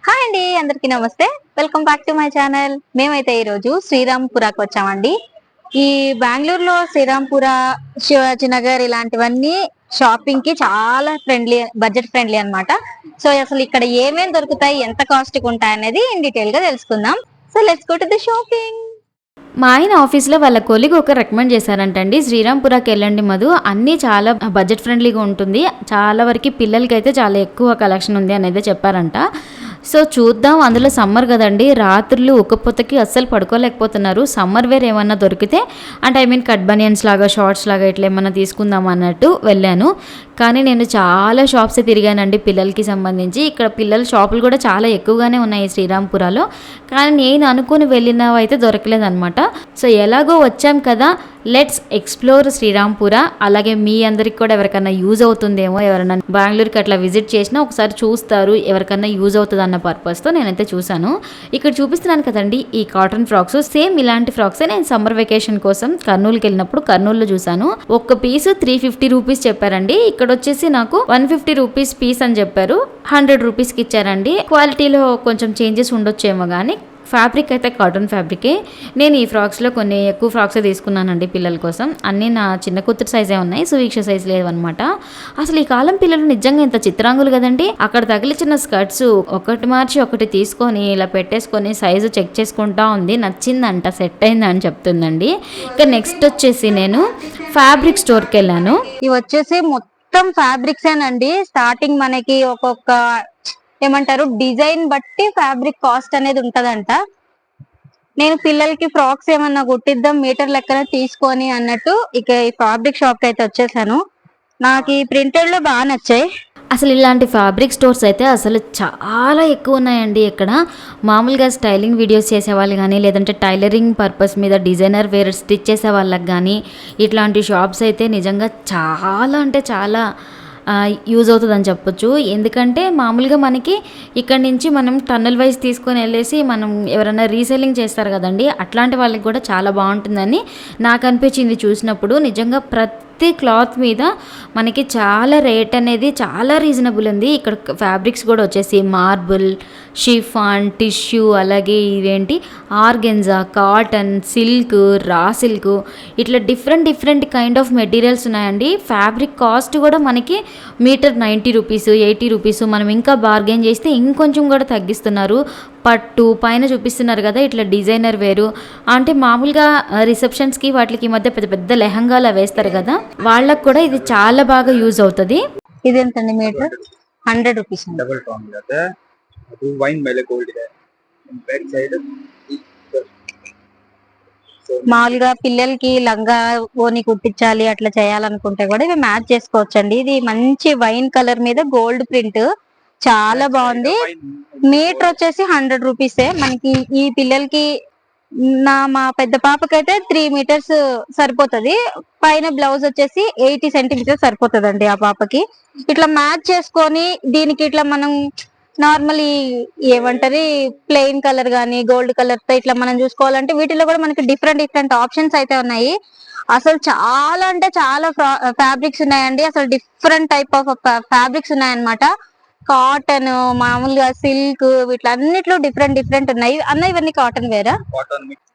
Hi అండి, అందరికి నమస్తే. Welcome back to my channel. మేమైతే ఈ రోజు శ్రీరాంపురాకి వచ్చామండి. ఈ బెంగళూరులో శ్రీరాంపుర, శివాజీనగర్ ఇలాంటివన్నీ షాపింగ్ కి చాలా ఫ్రెండ్లీ, బడ్జెట్ ఫ్రెండ్లీ అన్నమాట. సో అసలు ఇక్కడ ఏమేమి దొరుకుతాయి, ఎంత కాస్ట్ కి ఉంటాయి అనేది ఇన్ డీటెయిల్ గా తెలుసుకుందాం. So let's go to the shopping. మా ఆయన ఆఫీస్లో వాళ్ళ కొలీగ్ ఒక రికమెండ్ చేశారంటండి, శ్రీరాంపురాకి వెళ్ళండి మధు, అన్నీ చాలా బడ్జెట్ ఫ్రెండ్లీగా ఉంటుంది, చాలా వరకు పిల్లలకి అయితే చాలా ఎక్కువ కలెక్షన్ ఉంది అనేది చెప్పారంట. సో చూద్దాం. అందులో సమ్మర్ కదండి, రాత్రులు ఉక్కపోతకి అస్సలు పడుకోలేకపోతున్నారు. సమ్మర్ వేర్ ఏమన్నా దొరికితే అంటే కట్ బనియన్స్ లాగా, షార్ట్స్ లాగా ఇట్లా ఏమన్నా తీసుకుందాం అన్నట్టు వెళ్ళాను. కానీ నేను చాలా షాప్స్ తిరిగానండి పిల్లలకి సంబంధించి. ఇక్కడ పిల్లల షాపులు కూడా చాలా ఎక్కువగానే ఉన్నాయి శ్రీరాంపురాలో. కానీ నేను అనుకుని వెళ్ళినవి అయితే దొరకలేదన్నమాట. సో ఎలాగో వచ్చాం కదా, లెట్స్ ఎక్స్ప్లోర్ శ్రీరాంపుర. అలాగే మీ అందరికి కూడా ఎవరికన్నా యూజ్ అవుతుందేమో, ఎవరైనా బెంగళూరుకి అట్లా విజిట్ చేసినా ఒకసారి చూస్తారు, ఎవరికన్నా యూజ్ అవుతుంది అన్న పర్పస్తో నేనైతే చూశాను. ఇక్కడ చూపిస్తున్నాను కదండి ఈ కాటన్ ఫ్రాక్స్, సేమ్ ఇలాంటి ఫ్రాక్సే నేను సమ్మర్ వెకేషన్ కోసం కర్నూలుకి వెళ్ళినప్పుడు కర్నూలులో చూశాను. ఒక్క పీస్ 350 రూపీస్ చెప్పారండి. ఇక్కడ వచ్చేసి నాకు 150 రూపీస్ పీస్ అని చెప్పారు, 100 రూపీస్కి ఇచ్చారండి. క్వాలిటీలో కొంచెం చేంజెస్ ఉండొచ్చేమో కానీ ఫ్యాబ్రిక్ అయితే కాటన్ ఫ్యాబ్రికే. నేను ఈ ఫ్రాక్స్లో కొన్ని ఎక్కువ ఫ్రాక్స్ తీసుకున్నానండి పిల్లల కోసం. అన్నీ నా చిన్న కూతురు సైజే ఉన్నాయి, సువీక్ష సైజ్ లేవన్నమాట. అసలు ఈ కాలం పిల్లలు నిజంగా ఇంత చిత్రాంగులు కదండి. అక్కడ తగిలిచిన స్కర్ట్స్ ఒకటి మార్చి ఒకటి తీసుకొని ఇలా పెట్టేసుకొని సైజు చెక్ చేసుకుంటా ఉంది. నచ్చిందంట, సెట్ అయిందని చెప్తుందండి. ఇక నెక్స్ట్ వచ్చేసి నేను ఫ్యాబ్రిక్ స్టోర్కి వెళ్ళాను. ఇవి వచ్చేసి మొత్తం ఫ్యాబ్రిక్స్ ఏనండి. స్టార్టింగ్ మనకి ఒక్కొక్క ఏమంటారు డిజైన్ బట్టి ఫ్యాబ్రిక్ కాస్ట్ అనేది ఉంటదంట. నేను పిల్లలకి ఫ్రాక్స్ ఏమన్నా కుట్టిద్దాం మీటర్ లెక్కన తీసుకొని అన్నట్టు ఇక ఈ ఫ్యాబ్రిక్ షాప్ కి అయితే వచ్చేసాను. నాకు ఈ ప్రింటెడ్ లో బాగా నచ్చాయి. అసలు ఇలాంటి ఫ్యాబ్రిక్ స్టోర్స్ అయితే అసలు చాలా ఎక్కువ ఉన్నాయండి ఇక్కడ. మామూలుగా స్టైలింగ్ వీడియోస్ చేసేవాళ్ళు కానీ, లేదంటే టైలరింగ్ పర్పస్ మీద డిజైనర్ వేర్ స్టిచ్ చేసే వాళ్ళకి కానీ ఇట్లాంటి షాప్స్ అయితే నిజంగా చాలా అంటే చాలా యూజ్ అవుతుందని చెప్పొచ్చు. ఎందుకంటే మామూలుగా మనకి ఇక్కడ నుంచి మనం టన్నల్ వైజ్ తీసుకొని వెళ్ళేసి మనం ఎవరైనా రీసెల్లింగ్ చేస్తారు కదండి, అట్లాంటి వాళ్ళకి కూడా చాలా బాగుంటుందని నాకు అనిపించింది చూసినప్పుడు. నిజంగా ప్రతి క్లాత్ మీద మనకి చాలా రేట్ అనేది చాలా రీజనబుల్ ఉంది. ఇక్కడ ఫ్యాబ్రిక్స్ కూడా వచ్చేసి మార్బుల్, షిఫాన్, టిష్యూ, అలాగే ఇవేంటి organza, cotton, silk, raw silk, ఇట్లా డిఫరెంట్ కైండ్ ఆఫ్ మెటీరియల్స్ ఉన్నాయండి. ఫ్యాబ్రిక్ కాస్ట్ కూడా మనకి మీటర్ 90 రూపీస్, 80 రూపీస్. మనం ఇంకా బార్గెన్ చేస్తే ఇంకొంచెం కూడా తగ్గిస్తున్నారు. పట్టు పైన చూపిస్తున్నారు కదా ఇట్లా డిజైనర్ వేరు, అంటే మామూలుగా రిసెప్షన్స్కి వాటికి మధ్య పెద్ద పెద్ద లెహంగాలు వేస్తారు కదా, వాళ్ళకు కూడా ఇది చాలా బాగా యూజ్ అవుతుంది. ఇది ఎంతండి మీటర్? 100 రూపీస్. మామూలుగా పిల్లలకి లంగా ఓని కుట్టించాలి అట్లా చేయాలనుకుంటే కూడా ఇవి మ్యాచ్ చేసుకోవచ్చండి. ఇది మంచి వైన్ కలర్ మీద గోల్డ్ ప్రింట్, చాలా బాగుంది. మీటర్ వచ్చేసి 100 రూపీసే. మనకి ఈ పిల్లలకి మా పెద్ద పాపకైతే 3 మీటర్స్ సరిపోతుంది. పైన బ్లౌజ్ వచ్చేసి 80 సెంటీమీటర్స్ సరిపోతుందండి ఆ పాపకి. ఇట్లా మ్యాచ్ చేసుకొని దీనికి ఇట్లా మనం నార్మల్ ఏమంటారు ప్లెయిన్ కలర్ గానీ గోల్డ్ కలర్ తో ఇట్లా మనం చూసుకోవాలంటే వీటిలో కూడా మనకి డిఫరెంట్ ఆప్షన్స్ అయితే ఉన్నాయి. అసలు చాలా అంటే చాలా ఫ్యాబ్రిక్స్ ఉన్నాయండి. అసలు డిఫరెంట్ టైప్ ఆఫ్ ఫ్యాబ్రిక్స్ ఉన్నాయన్నమాట. కాటన్, మామూలుగా సిల్క్, వీటిలన్నిట్లో డిఫరెంట్ ఉన్నాయి అన్న. ఇవన్నీ కాటన్ వేరా?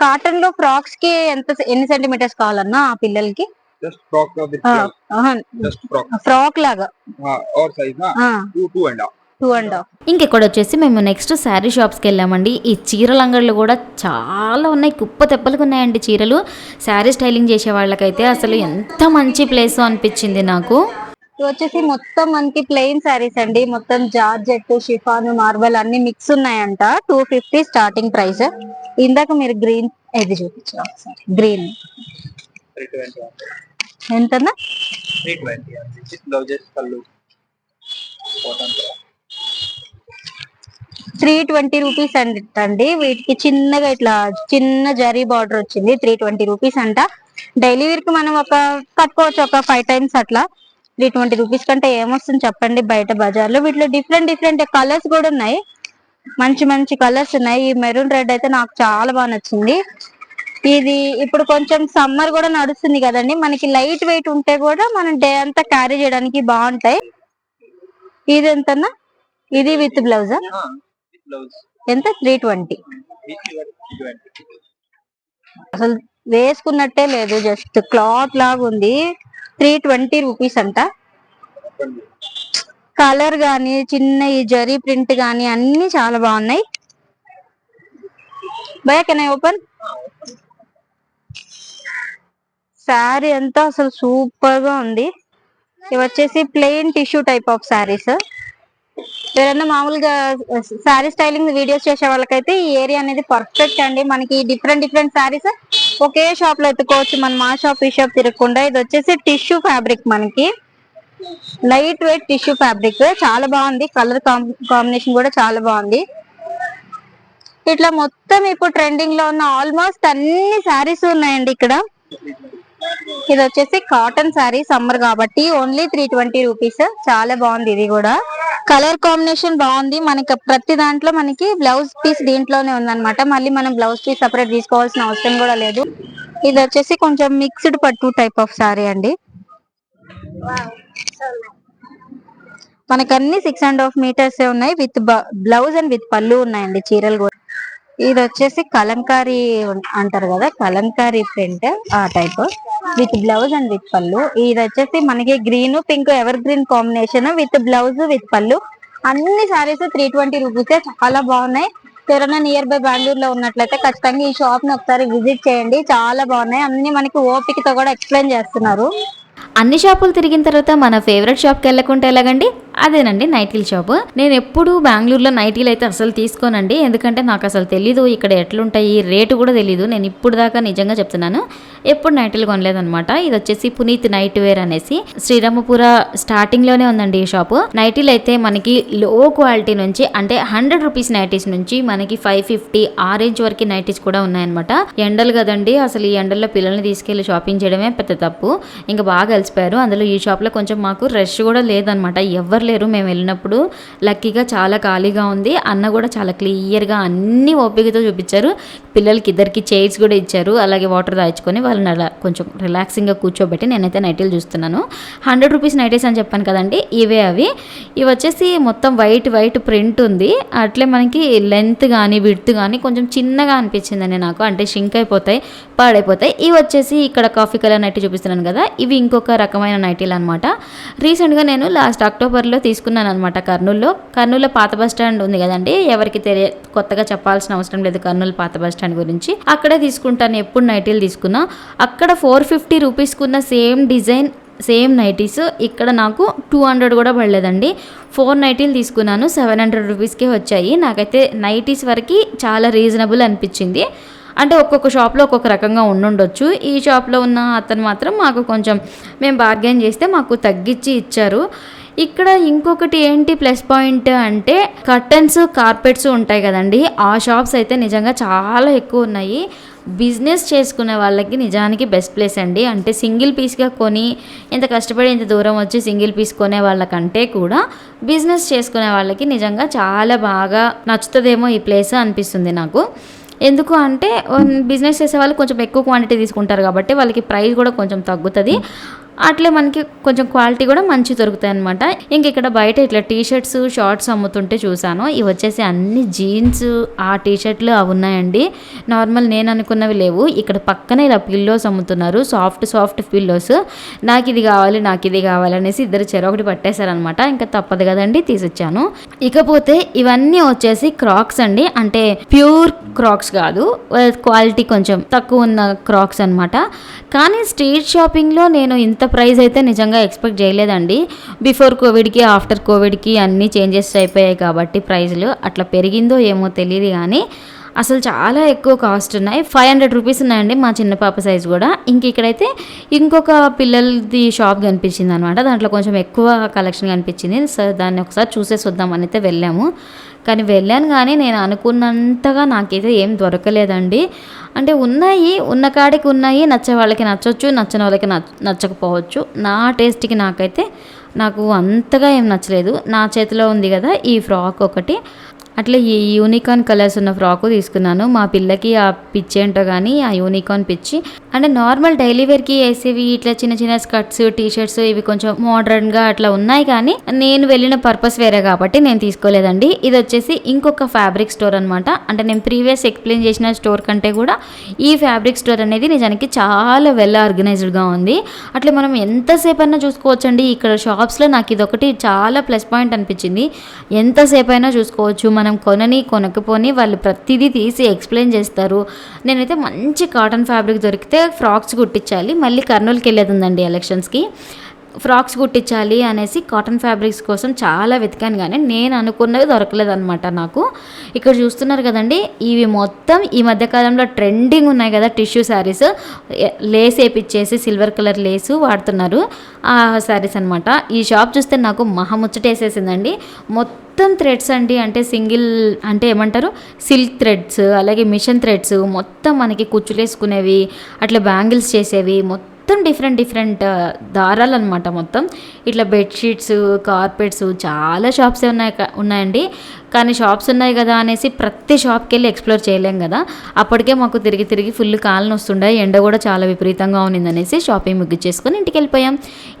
కాటన్ లో ఫ్రాక్స్ కి ఎన్ని సెంటీమీటర్స్ కావాలన్నా ఆ పిల్లలకి? ఫ్రాక్ లాగా ఇంకెక్కడ వచ్చేసి మేము నెక్స్ట్ శారీ షాప్స్కి వెళ్ళామండి. ఈ చీరల అంగళ్ళు కూడా చాలా ఉన్నాయి, కుప్ప తెప్పలకు ఉన్నాయండి చీరలు. శారీ స్టైలింగ్ చేసే వాళ్ళకైతే అసలు ఎంత మంచి ప్లేస్ అనిపించింది నాకు. వచ్చేసి మొత్తం మనకి ప్లెయిన్ శారీస్ అండి. మొత్తం జార్జెట్, షిఫాన్, మార్బల్ అన్ని మిక్స్ ఉన్నాయంట. 250 స్టార్టింగ్ ప్రైస్. ఇందాక మీరు గ్రీన్ ఇది చూపించారు, గ్రీన్ ఎంతన్నా? 320 రూపీస్ అండి. వీటికి చిన్నగా ఇట్లా చిన్న జరీ బార్డర్ వచ్చింది. 320 రూపీస్ అంట. డైలీ వేర్ కి మనం కట్టుకోవచ్చు ఒక 5 టైమ్స్ అట్లా. 320 రూపీస్ కంటే ఏమొస్తుంది చెప్పండి బయట బజార్లో. వీటిలో డిఫరెంట్ కలర్స్ కూడా ఉన్నాయి, మంచి కలర్స్ ఉన్నాయి. ఈ మెరూన్ రెడ్ అయితే నాకు చాలా బాగా నచ్చింది. ఇది ఇప్పుడు కొంచెం సమ్మర్ కూడా నడుస్తుంది కదండి, మనకి లైట్ వెయిట్ ఉంటే కూడా మనం డే అంతా క్యారీ చేయడానికి బాగుంటాయి. ఇది ఎంతన్నా? ఇది విత్ బ్లౌజా? బ్లౌజ్ ఎంత 320. అసలు వేసుకున్నట్టే లేదు, జస్ట్ క్లాత్ లాగా ఉంది. 320 రూపీస్ అంట. కలర్ గానీ చిన్న ఈ జరీ ప్రింట్ గానీ అన్ని చాలా బాగున్నాయి. భయ్యా కెన్ ఐ ఓపెన్? శారీ అంతా అసలు సూపర్ గా ఉంది. ఇవి వచ్చేసి plain tissue type of saris. ఎవరైనా మామూలుగా శారీ స్టైలింగ్ వీడియోస్ చేసే వాళ్ళకైతే ఈ ఏరియా అనేది పర్ఫెక్ట్ అండి. మనకి డిఫరెంట్ శారీస్ ఒకే షాప్ లో ఎత్తుకోవచ్చు, మనం ఆ షాప్ ఈ షాప్ తిరగకుండా. ఇది వచ్చేసి టిష్యూ ఫ్యాబ్రిక్, మనకి లైట్ వెయిట్ టిష్యూ ఫ్యాబ్రిక్, చాలా బాగుంది. కలర్ కాంబినేషన్ కూడా చాలా బాగుంది. ఇట్లా మొత్తం ఇప్పుడు ట్రెండింగ్ లో ఉన్న ఆల్మోస్ట్ అన్ని శారీస్ ఉన్నాయండి ఇక్కడ. ఇది వచ్చేసి కాటన్ శారీ, సమ్మర్ కాబట్టి ఓన్లీ 320 రూపీస్. చాలా బాగుంది. ఇది కూడా కలర్ కాంబినేషన్ బాగుంది. మనకి ప్రతి దాంట్లో మనకి బ్లౌజ్ పీస్ దీంట్లోనే ఉందన్నమాట. మళ్ళీ మనం బ్లౌజ్ పీస్ సపరేట్ తీసుకోవాల్సిన అవసరం కూడా లేదు. ఇది వచ్చేసి కొంచెం మిక్స్డ్ పట్టు టైప్ ఆఫ్ శారీ అండి. మనకి అన్ని 6.5 మీటర్స్ ఉన్నాయి. విత్ బ్లౌజ్ అండ్ విత్ పళ్ళు ఉన్నాయండి చీరలు కూడా. ఇది వచ్చేసి కలంకారీ అంటారు కదా, కలంకారీ ప్రింట్ ఆ type, with blouse and with పళ్ళు. ఇది వచ్చేసి మనకి green pink ever green combination with blouse with పళ్ళు. అన్ని సారీస్ 320 రూపీసే, చాలా బాగున్నాయి. ఎవరైనా నియర్ బై బెంగళూరు లో ఉన్నట్లయితే ఖచ్చితంగా ఈ షాప్ ని ఒకసారి విజిట్ చేయండి. చాలా బాగున్నాయి. అన్ని మనకి ఓపికతో కూడా ఎక్స్ప్లెయిన్ చేస్తున్నారు. అన్ని షాపులు తిరిగిన తర్వాత మన ఫేవరెట్ షాప్కి వెళ్ళకుంటే ఎలాగండి? అదేనండి నైటీల షాప్. నేను ఎప్పుడు బెంగళూరులో నైటీలు అయితే అసలు తీసుకోనండి, ఎందుకంటే నాకు అసలు తెలీదు ఇక్కడ ఎట్లుంటాయి, రేటు కూడా తెలీదు. నేను ఇప్పుడు దాకా నిజంగా చెప్తున్నాను ఎప్పుడు నైటీలు కొనలేదనమాట. ఇది వచ్చేసి పునీత్ నైట్ వేర్ అనేసి శ్రీరామపుర స్టార్టింగ్ లోనే ఉందండి ఈ షాపు. నైటీలు అయితే మనకి లో క్వాలిటీ నుంచి అంటే 100 రూపీస్ నైటీస్ నుంచి మనకి 550 ఆ రేంజ్ వరకు నైటీస్ కూడా ఉన్నాయన్నమాట. ఎండలు కదండి, అసలు ఈ ఎండల్లో పిల్లల్ని తీసుకెళ్లి షాపింగ్ చేయడమే పెద్ద తప్పు. ఇంకా బాగా కలిసిపోయారు. అందులో ఈ షాప్ లో కొంచెం మాకు రష్ కూడా లేదనమాట, ఎవరు లేరు మేము వెళ్ళినప్పుడు. లక్కీగా చాలా ఖాళీగా ఉంది. అన్న కూడా చాలా క్లియర్ గా అన్ని ఓపికతో చూపించారు. పిల్లలకి ఇద్దరికి చైర్స్ కూడా ఇచ్చారు, అలాగే వాటర్ దాచుకొని వాళ్ళని అలా కొంచెం రిలాక్సింగ్ గా కూర్చోబెట్టి నేనైతే నైటీలు చూస్తున్నాను. 100 రూపీస్ నైటీస్ అని చెప్పాను కదండి, ఇవే అవి. ఇవి వచ్చేసి మొత్తం వైట్ ప్రింట్ ఉంది. అట్లే మనకి లెంత్ కానీ విడ్త్ కానీ కొంచెం చిన్నగా అనిపించిందండి నాకు, అంటే షింక్ అయిపోతాయి, పాడైపోతాయి. ఇవి వచ్చేసి ఇక్కడ కాఫీ కలర్ నైటీ చూపిస్తున్నాను కదా, ఇవి ఇంకొక రకమైన నైటీలు అనమాట. రీసెంట్గా నేను లాస్ట్ అక్టోబర్లో తీసుకున్నాను అనమాట కర్నూలులో పాత బస్ స్టాండ్ ఉంది కదండి, ఎవరికి కొత్తగా చెప్పాల్సిన అవసరం లేదు కర్నూలు పాత బస్ స్టాండ్ గురించి. అక్కడే తీసుకుంటాను ఎప్పుడు నైటీలు తీసుకున్నా. అక్కడ 450 రూపీస్కి ఉన్న సేమ్ డిజైన్ సేమ్ నైటీస్ ఇక్కడ నాకు 200 కూడా పడలేదండి. 4 నైటీలు తీసుకున్నాను, 700 రూపీస్కే వచ్చాయి. నాకైతే నైటీస్ వరకు చాలా రీజనబుల్ అనిపించింది. అంటే ఒక్కొక్క షాప్లో ఒక్కొక్క రకంగా ఉండుండొచ్చు. ఈ షాప్లో ఉన్న అతను మాత్రం మాకు కొంచెం మేము బార్గెన్ చేస్తే మాకు తగ్గించి ఇచ్చారు. ఇక్కడ ఇంకొకటి ఏంటి ప్లస్ పాయింట్ అంటే కర్టన్స్ కార్పెట్స్ ఉంటాయి కదండి, ఆ షాప్స్ అయితే నిజంగా చాలా ఎక్కువ ఉన్నాయి. బిజినెస్ చేసుకునే వాళ్ళకి నిజానికి బెస్ట్ ప్లేస్ అండి. అంటే సింగిల్ పీస్గా కొని ఇంత కష్టపడి ఇంత దూరం వచ్చి సింగిల్ పీస్ కొనే వాళ్ళకంటే కూడా బిజినెస్ చేసుకునే వాళ్ళకి నిజంగా చాలా బాగా నచ్చుతుందేమో ఈ ప్లేస్ అనిపిస్తుంది నాకు. ఎందుకు అంటే బిజినెస్ చేసే వాళ్ళు కొంచెం ఎక్కువ క్వాంటిటీ తీసుకుంటారు కాబట్టి వాళ్ళకి ప్రైస్ కూడా కొంచెం తగ్గుతుంది. అట్లే మనకి కొంచెం క్వాలిటీ కూడా మంచి దొరుకుతాయి అనమాట. ఇంక ఇక్కడ బయట ఇట్లా టీషర్ట్స్ షార్ట్స్ అమ్ముతుంటే చూసాను. ఇవి వచ్చేసి అన్ని జీన్స్ ఆ టీషర్ట్లు అవి ఉన్నాయండి. నార్మల్ నేను అనుకున్నవి లేవు. ఇక్కడ పక్కనే ఇలా పిల్లోస్ అమ్ముతున్నారు, సాఫ్ట్ పిల్లోస్. నాకు ఇది కావాలి అనేసి ఇద్దరు చెరొకటి పట్టేశారనమాట. ఇంకా తప్పదు కదండి, తీసిచ్చాను. ఇకపోతే ఇవన్నీ వచ్చేసి క్రాక్స్ అండి, అంటే ప్యూర్ క్రాక్స్ కాదు, క్వాలిటీ కొంచెం తక్కువ ఉన్న క్రాక్స్ అనమాట. కానీ స్ట్రీట్ షాపింగ్లో నేను ఇంత ప్రైస్ అయితే నిజంగా ఎక్స్పెక్ట్ చేయలేదండి. బిఫోర్ కోవిడ్కి ఆఫ్టర్ కోవిడ్కి అన్నీ చేంజెస్ అయిపోయాయి కాబట్టి ప్రైస్లు అట్లా పెరిగిందో ఏమో తెలియదు, కానీ అసలు చాలా ఎక్కువ కాస్ట్ ఉన్నాయి. 500 రూపీస్ ఉన్నాయండి మా చిన్న పాప సైజ్ కూడా. ఇక్కడైతే ఇంకొక పిల్లలది షాప్ కనిపించింది అనమాట, దాంట్లో కొంచెం ఎక్కువ కలెక్షన్ కనిపించింది. సో దాన్ని ఒకసారి చూసేసి వద్దామని అయితే వెళ్ళాము. కానీ నేను అనుకున్నంతగా నాకైతే ఏం దొరకలేదండి. అంటే ఉన్న కాడికి ఉన్నాయి, నచ్చే వాళ్ళకి నచ్చవచ్చు, నచ్చని వాళ్ళకి నచ్చకపోవచ్చు. నా టేస్ట్కి నాకు అంతగా ఏం నచ్చలేదు. నా చేతిలో ఉంది కదా ఈ ఫ్రాక్ ఒకటి, అట్లా ఈ యూనికార్న్ కలర్స్ ఉన్న ఫ్రాకు తీసుకున్నాను. మా పిల్లకి ఆ పిచ్చి ఏంటో కానీ ఆ యూనికార్న్ పిచ్చి. అంటే నార్మల్ డైలీ వేర్కి వేసేవి ఇట్లా చిన్న చిన్న స్కర్ట్స్, టీ షర్ట్స్ ఇవి కొంచెం మోడర్న్గా అట్లా ఉన్నాయి, కానీ నేను వెళ్ళిన పర్పస్ వేరే కాబట్టి నేను తీసుకోలేదండి. ఇది వచ్చేసి ఇంకొక ఫ్యాబ్రిక్ స్టోర్ అనమాట. అంటే నేను ప్రీవియస్ ఎక్స్ప్లెయిన్ చేసిన స్టోర్ కంటే కూడా ఈ ఫ్యాబ్రిక్ స్టోర్ అనేది నిజానికి చాలా వెల్ ఆర్గనైజ్డ్గా ఉంది. అట్లా మనం ఎంతసేపు అయినా చూసుకోవచ్చండి. ఇక్కడ షాప్స్లో నాకు ఇదొకటి చాలా ప్లస్ పాయింట్ అనిపించింది. ఎంతసేపు అయినా చూసుకోవచ్చు. మనం కొనకపోని వాళ్ళు ప్రతిదీ తీసి ఎక్స్ప్లెయిన్ చేస్తారు. నేనైతే మంచి కాటన్ ఫ్యాబ్రిక్ దొరికితే ఫ్రాక్స్ కుట్టించాలి, మళ్ళీ కర్నూలుకి వెళ్ళేది ఉందండి ఎలక్షన్స్కి, ఫ్రాక్స్ కుట్టించాలి అనేసి కాటన్ ఫ్యాబ్రిక్స్ కోసం చాలా వెతికాను, కానీ నేను అనుకున్నవి దొరకలేదన్నమాట నాకు. ఇక్కడ చూస్తున్నారు కదండి, ఇవి మొత్తం ఈ మధ్యకాలంలో ట్రెండింగ్ ఉన్నాయి కదా టిష్యూ శారీస్, లేస్ వేపిచ్చేసి సిల్వర్ కలర్ లేసు వాడుతున్నారు ఆ శారీస్ అనమాట. ఈ షాప్ చూస్తే నాకు మహముచ్చటేసేసిందండి. మొత్తం థ్రెడ్స్ అండి, అంటే సింగిల్ అంటే ఏమంటారు సిల్క్ థ్రెడ్స్, అలాగే మిషన్ థ్రెడ్స్, మొత్తం మనకి కుచ్చులేసుకునేవి, అట్లా బ్యాంగిల్స్ చేసేవి, మొత్తం డిఫరెంట్ దారాలు అనమాట. మొత్తం ఇట్లా బెడ్షీట్స్, కార్పెట్స్, చాలా షాప్స్ ఉన్నాయండి. కానీ షాప్స్ ఉన్నాయి కదా అనేసి ప్రతి షాప్కి వెళ్ళి ఎక్స్ప్లోర్ చేయలేం కదా. అప్పటికే మాకు తిరిగి ఫుల్ కాళ్ళని వస్తుండే, ఎండ కూడా చాలా విపరీతంగా ఉన్నిందనేసి షాపింగ్ ముగ్గిచ్చేసుకొని ఇంటికి వెళ్ళిపోయాం.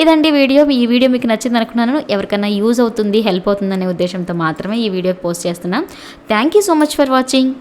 ఇదండి వీడియో. ఈ వీడియో మీకు నచ్చింది అనుకున్నాను. ఎవరికైనా యూజ్ అవుతుంది, హెల్ప్ అవుతుంది అనే ఉద్దేశంతో మాత్రమే ఈ వీడియో పోస్ట్ చేస్తున్నాం. Thank you so much for watching.